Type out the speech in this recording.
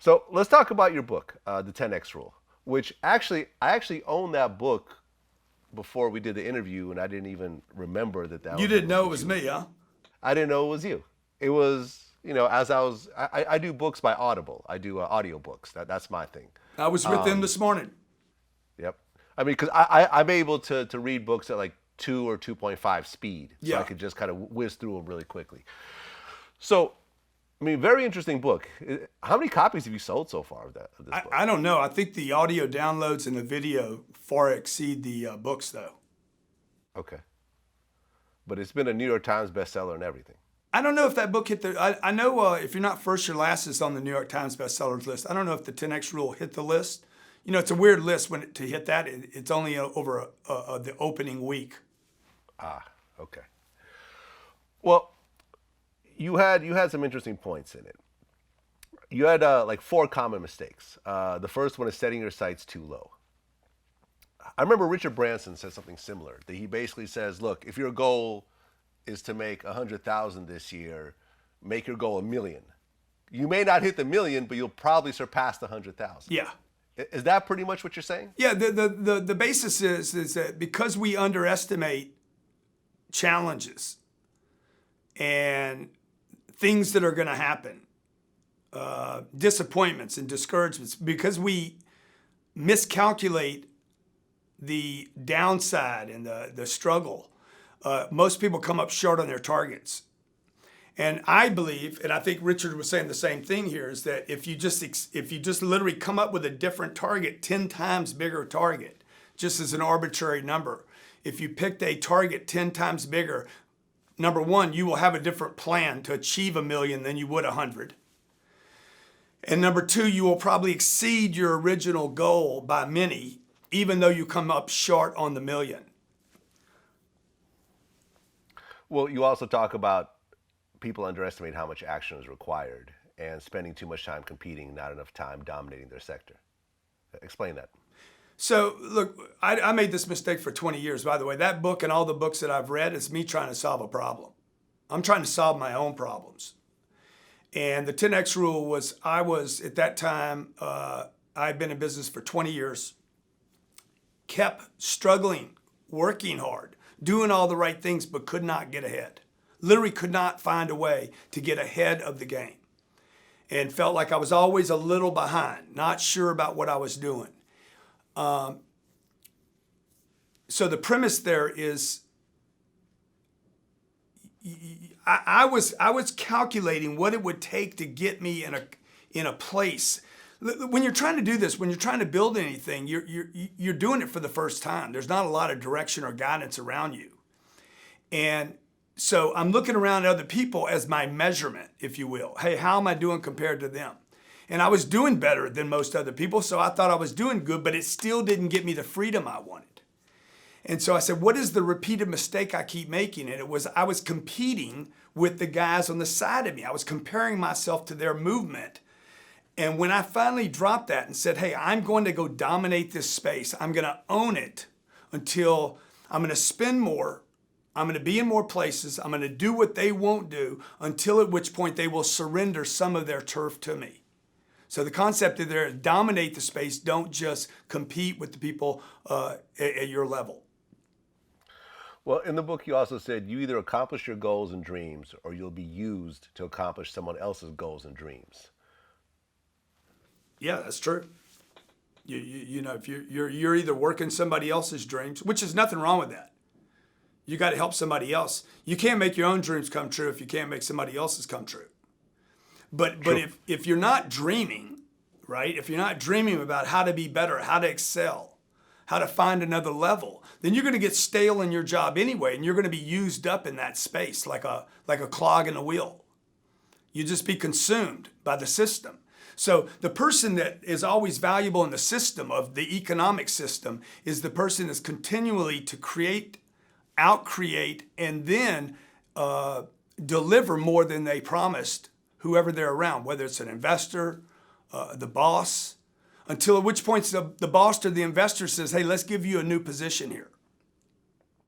So let's talk about your book, The 10X Rule, which I actually owned that book before we did the interview, and I didn't even remember that You was the didn't book know it that was you. me, huh? I didn't know it was you. It was, as I do books by Audible. I do audio books. That's my thing. I was with them this morning. Yep. I mean, because I'm able to read books at like 2 or 2.5 speed, so I Yeah. could just kind of whiz through them really quickly. So, I mean, very interesting book. How many copies have you sold so far of this book? I don't know. I think the audio downloads and the video far exceed the books, though. Okay. But it's been a New York Times bestseller and everything. I don't know if that book hit the. I know if you're not first, your last is on the New York Times bestsellers list. I don't know if the 10X Rule hit the list. You know, it's a weird list to hit that. It's only over the opening week. Ah, okay. Well, you had some interesting points in it. You had like four common mistakes. The first one is setting your sights too low. I remember Richard Branson said something similar. That he basically says, look, if your goal is to make 100,000 this year, make your goal 1 million. You may not hit the million, but you'll probably surpass the 100,000. Yeah. Is that pretty much what you're saying? Yeah, the basis is that because we underestimate challenges and things that are going to happen, disappointments and discouragements, because we miscalculate the downside and the struggle, most people come up short on their targets. And I believe, and I think Richard was saying the same thing here, is that if you just literally come up with a different target, 10 times bigger target, just as an arbitrary number, if you picked a target 10 times bigger, number one, you will have a different plan to achieve 1 million than you would 100. And number two, you will probably exceed your original goal by many, even though you come up short on the million. Well, you also talk about people underestimate how much action is required and spending too much time competing, not enough time dominating their sector. Explain that. So, look, I made this mistake for 20 years, by the way. That book and all the books that I've read is me trying to solve a problem. I'm trying to solve my own problems. And the 10X rule was, I was, at that time, I'd been in business for 20 years, kept struggling, working hard, doing all the right things, but could not get ahead. Literally could not find a way to get ahead of the game. And felt like I was always a little behind, not sure about what I was doing. So the premise there is, I was calculating what it would take to get me in a place. When you're trying to do this, when you're trying to build anything, you're doing it for the first time. There's not a lot of direction or guidance around you, and so I'm looking around at other people as my measurement, if you will. Hey, how am I doing compared to them? And I was doing better than most other people, so I thought I was doing good, but it still didn't get me the freedom I wanted. And so I said, what is the repeated mistake I keep making? And it was, I was competing with the guys on the side of me. I was comparing myself to their movement. And when I finally dropped that and said, hey, I'm going to go dominate this space, I'm going to own it until I'm going to spend more, I'm going to be in more places, I'm going to do what they won't do, until at which point they will surrender some of their turf to me. So the concept is there, dominate the space, don't just compete with the people at your level. Well, in the book, you also said you either accomplish your goals and dreams or you'll be used to accomplish someone else's goals and dreams. Yeah, that's true. You know, if you're either working somebody else's dreams, which is nothing wrong with that. You got to help somebody else. You can't make your own dreams come true if you can't make somebody else's come true. But if you're not dreaming, right? If you're not dreaming about how to be better, how to excel, how to find another level, then you're going to get stale in your job anyway, and you're going to be used up in that space like a clog in a wheel. You just be consumed by the system. So the person that is always valuable in the system of the economic system is the person that's continually to create, outcreate, and then deliver more than they promised whoever they're around, whether it's an investor, the boss, until at which point the boss or the investor says, hey, let's give you a new position here.